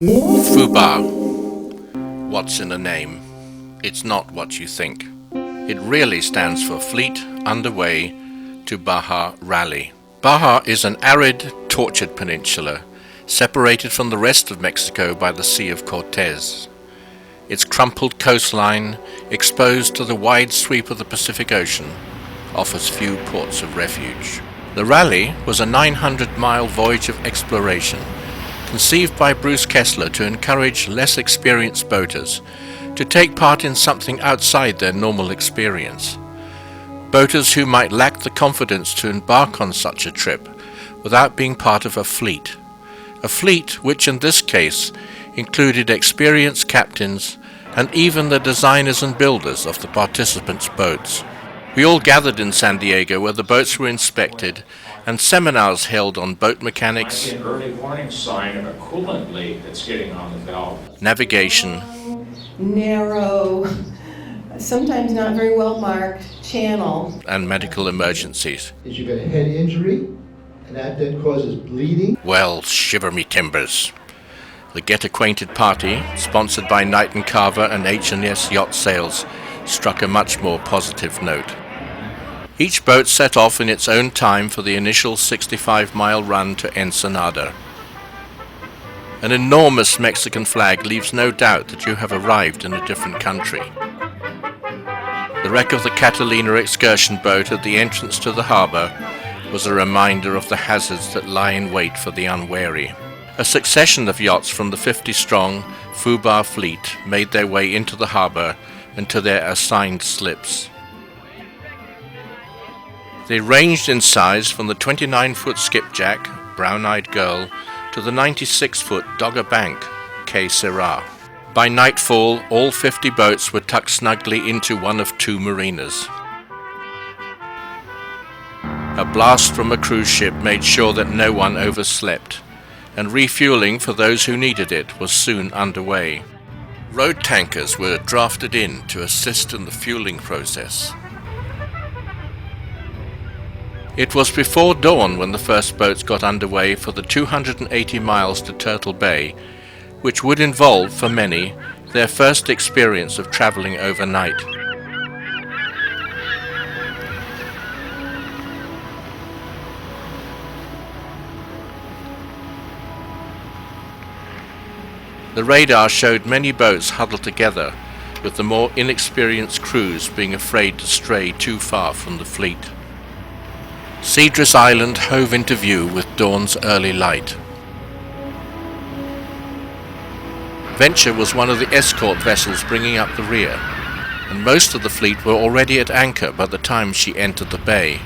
FUBAR. What's in a name? It's not what you think. It really stands for Fleet Underway to Baja Rally. Baja is an arid, tortured peninsula, separated from the rest of Mexico by the Sea of Cortez. Its crumpled coastline, exposed to the wide sweep of the Pacific Ocean, offers few ports of refuge. The rally was a 900-mile voyage of exploration, conceived by Bruce Kessler to encourage less experienced boaters to take part in something outside their normal experience. Boaters who might lack the confidence to embark on such a trip without being part of a fleet. A fleet which in this case included experienced captains and even the designers and builders of the participants' boats. We all gathered in San Diego where the boats were inspected and seminars held on boat mechanics, an early warning sign of a coolant leak that's getting on the valve, navigation, narrow, sometimes not very well marked channel, and medical emergencies. Is you get a head injury, and that then causes bleeding. Well, shiver me timbers. The Get Acquainted party, sponsored by Knight & Carver and H&S Yacht Sales, struck a much more positive note. Each boat set off in its own time for the initial 65-mile run to Ensenada. An enormous Mexican flag leaves no doubt that you have arrived in a different country. The wreck of the Catalina excursion boat at the entrance to the harbor was a reminder of the hazards that lie in wait for the unwary. A succession of yachts from the 50-strong FUBAR fleet made their way into the harbor and to their assigned slips. They ranged in size from the 29-foot skipjack, Brown-Eyed Girl, to the 96-foot Dogger Bank, Kessler. By nightfall, all 50 boats were tucked snugly into one of two marinas. A blast from a cruise ship made sure that no one overslept, and refueling for those who needed it was soon underway. Road tankers were drafted in to assist in the fueling process. It was before dawn when the first boats got underway for the 280 miles to Turtle Bay, which would involve, for many, their first experience of traveling overnight. The radar showed many boats huddled together, with the more inexperienced crews being afraid to stray too far from the fleet. Cedrus Island hove into view with dawn's early light. Venture was one of the escort vessels bringing up the rear, and most of the fleet were already at anchor by the time she entered the bay.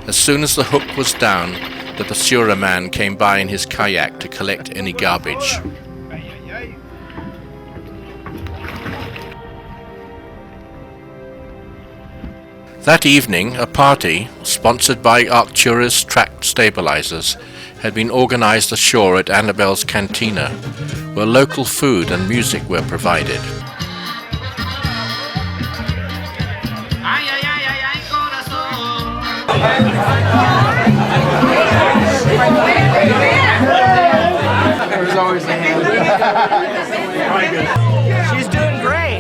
As soon as the hook was down, the basura man came by in his kayak to collect any garbage. That evening, a party, sponsored by Arcturus Track Stabilizers, had been organized ashore at Annabelle's Cantina, where local food and music were provided. There's always a hand. She's doing great.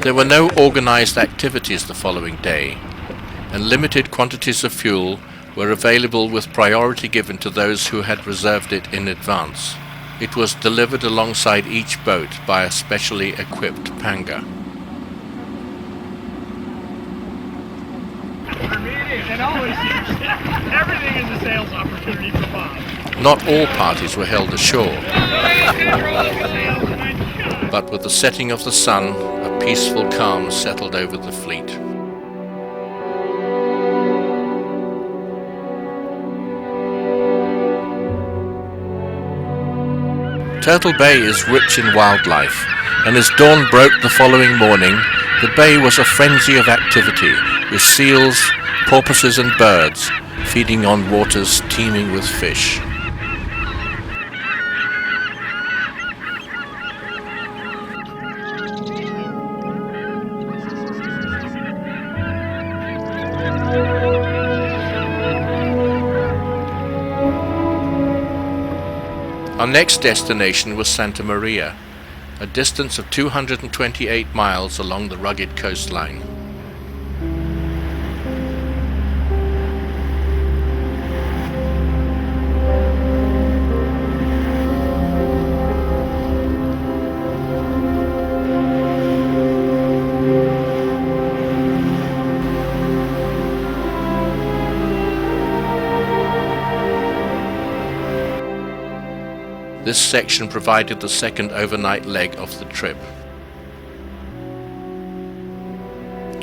There were no organized activities the following day, and limited quantities of fuel were available with priority given to those who had reserved it in advance. It was delivered alongside each boat by a specially equipped panga. Everything is a sales opportunity for Bob. Not all parties were held ashore, but with the setting of the sun, a peaceful calm settled over the fleet. Turtle Bay is rich in wildlife, and as dawn broke the following morning, the bay was a frenzy of activity, with seals, porpoises and birds feeding on waters teeming with fish. Our next destination was Santa Maria, a distance of 228 miles along the rugged coastline. This section provided the second overnight leg of the trip.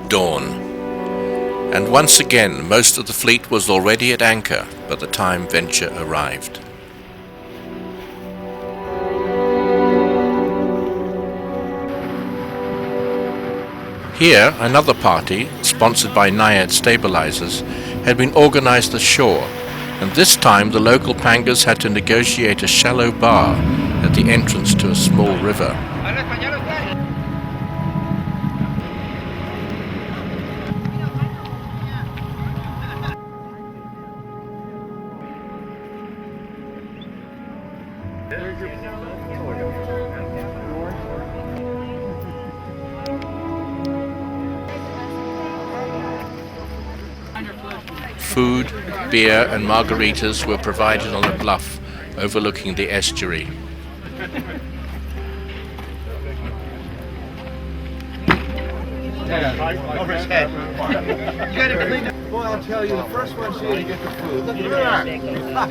Dawn. And once again, most of the fleet was already at anchor by the time venture arrived. Here, another party, sponsored by Naiad Stabilizers, had been organized ashore, and this time the local pangas had to negotiate a shallow bar at the entrance to a small river. Food, beer and margaritas were provided on a bluff overlooking the estuary. Over his head. You gotta clean it. Boy, I'll tell you, the first one's here to get the food. Look at that.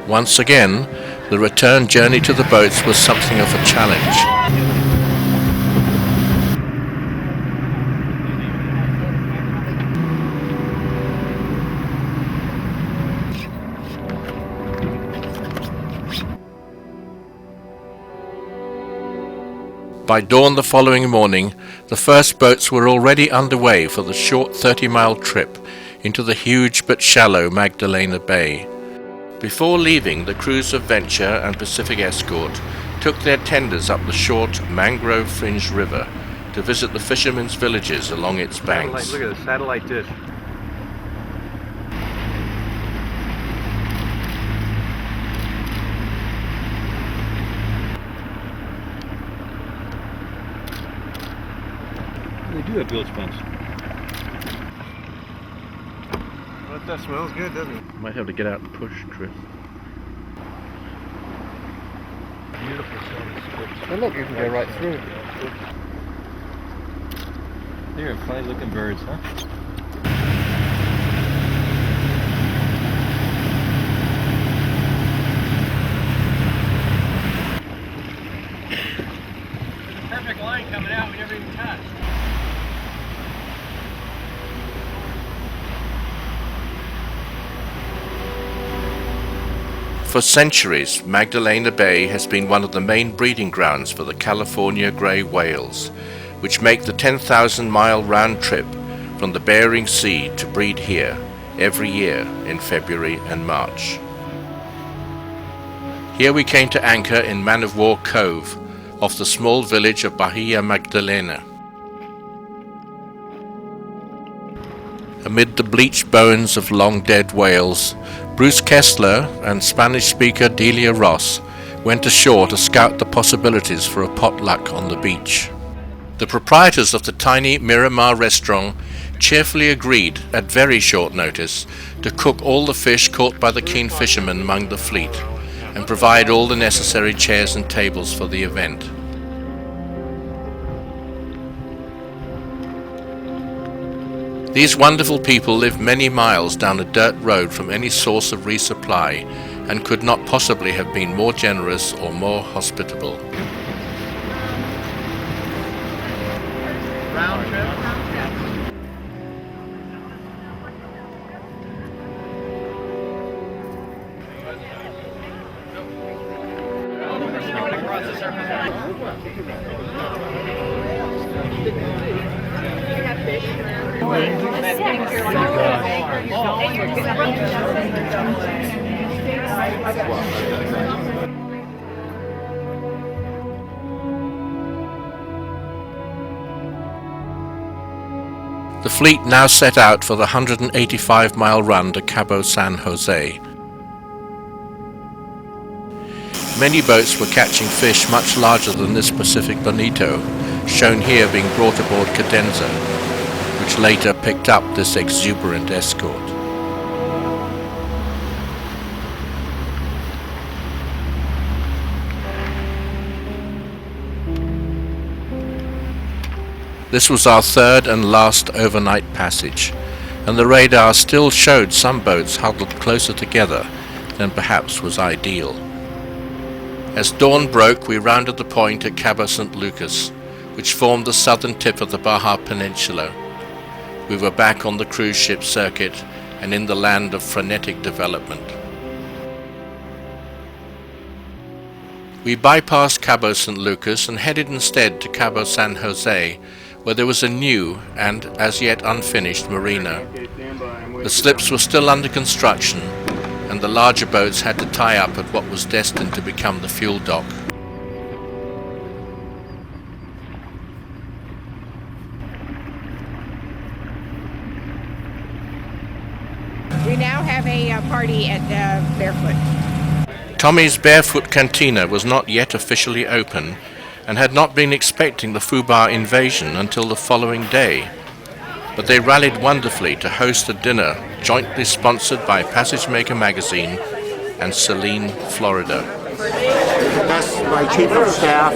Once again, the return journey to the boats was something of a challenge. By dawn the following morning, the first boats were already underway for the short 30-mile trip into the huge but shallow Magdalena Bay. Before leaving, the crews of Venture and Pacific Escort took their tenders up the short, mangrove-fringed river to visit the fishermen's villages along its banks. Look at the satellite dish. They do have bilge pumps. But that smells good, doesn't it? Might have to get out and push, Chris. Beautiful strips. Oh look, you can go right through. They're fine looking birds, huh? Perfect line coming out, we never even touched. For centuries, Magdalena Bay has been one of the main breeding grounds for the California grey whales, which make the 10,000-mile round trip from the Bering Sea to breed here every year in February and March. Here we came to anchor in Man of War Cove, off the small village of Bahia Magdalena. Amid the bleached bones of long-dead whales, Bruce Kessler and Spanish speaker Delia Ross went ashore to scout the possibilities for a potluck on the beach. The proprietors of the tiny Miramar restaurant cheerfully agreed, at very short notice, to cook all the fish caught by the keen fishermen among the fleet and provide all the necessary chairs and tables for the event. These wonderful people lived many miles down a dirt road from any source of resupply and could not possibly have been more generous or more hospitable. Round trip? The fleet now set out for the 185-mile run to Cabo San Jose. Many boats were catching fish much larger than this Pacific bonito, shown here being brought aboard Cadenza, which later picked up this exuberant escort. This was our third and last overnight passage, and the radar still showed some boats huddled closer together than perhaps was ideal. As dawn broke, we rounded the point at Cabo St. Lucas, which formed the southern tip of the Baja Peninsula. We were back on the cruise ship circuit and in the land of frenetic development. We bypassed Cabo St. Lucas and headed instead to Cabo San Jose, where there was a new and as yet unfinished marina. The slips were still under construction, and the larger boats had to tie up at what was destined to become the fuel dock. We now have a party at Barefoot. Tommy's Barefoot Cantina was not yet officially open, and had not been expecting the FUBAR invasion until the following day. But they rallied wonderfully to host a dinner jointly sponsored by Passage Maker magazine and Saline, Florida. That's my chief of staff.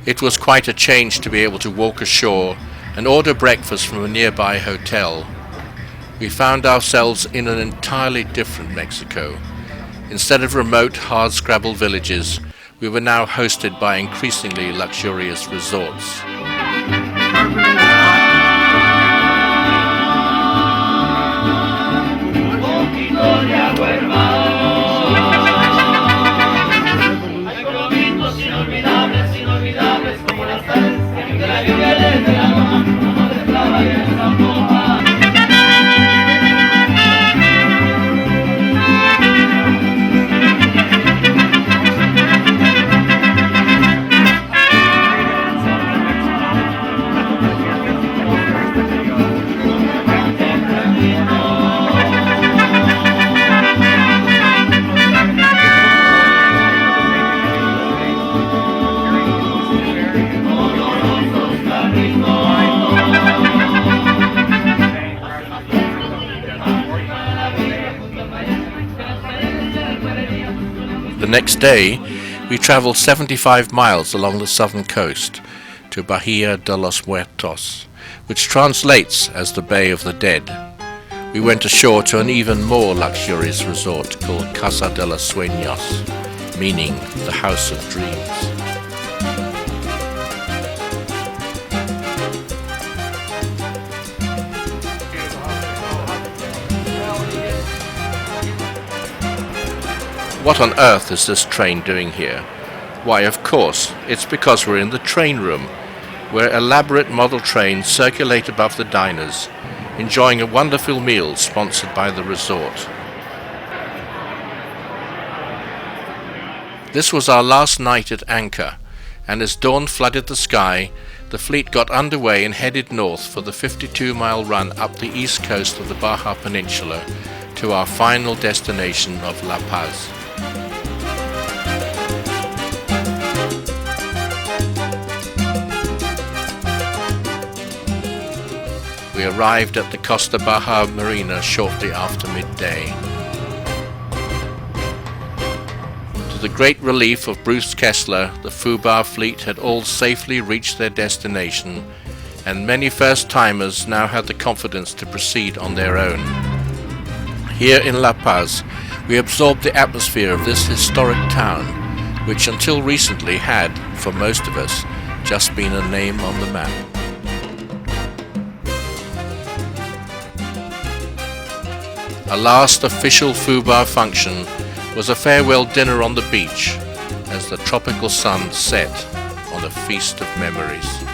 It was quite a change to be able to walk ashore and order breakfast from a nearby hotel. We found ourselves in an entirely different Mexico. Instead of remote, hard-scrabble villages, we were now hosted by increasingly luxurious resorts. The next day, we traveled 75 miles along the southern coast to Bahia de los Muertos, which translates as the Bay of the Dead. We went ashore to an even more luxurious resort called Casa de los Sueños, meaning the House of Dreams. What on earth is this train doing here? Why, of course, it's because we're in the train room, where elaborate model trains circulate above the diners, enjoying a wonderful meal sponsored by the resort. This was our last night at anchor, and as dawn flooded the sky, the fleet got underway and headed north for the 52-mile run up the east coast of the Baja Peninsula to our final destination of La Paz. We arrived at the Costa Baja Marina shortly after midday. To the great relief of Bruce Kessler, the FUBAR fleet had all safely reached their destination, and many first-timers now had the confidence to proceed on their own. Here in La Paz, we absorbed the atmosphere of this historic town, which until recently had, for most of us, just been a name on the map. A last official FUBAR function was a farewell dinner on the beach as the tropical sun set on a feast of memories.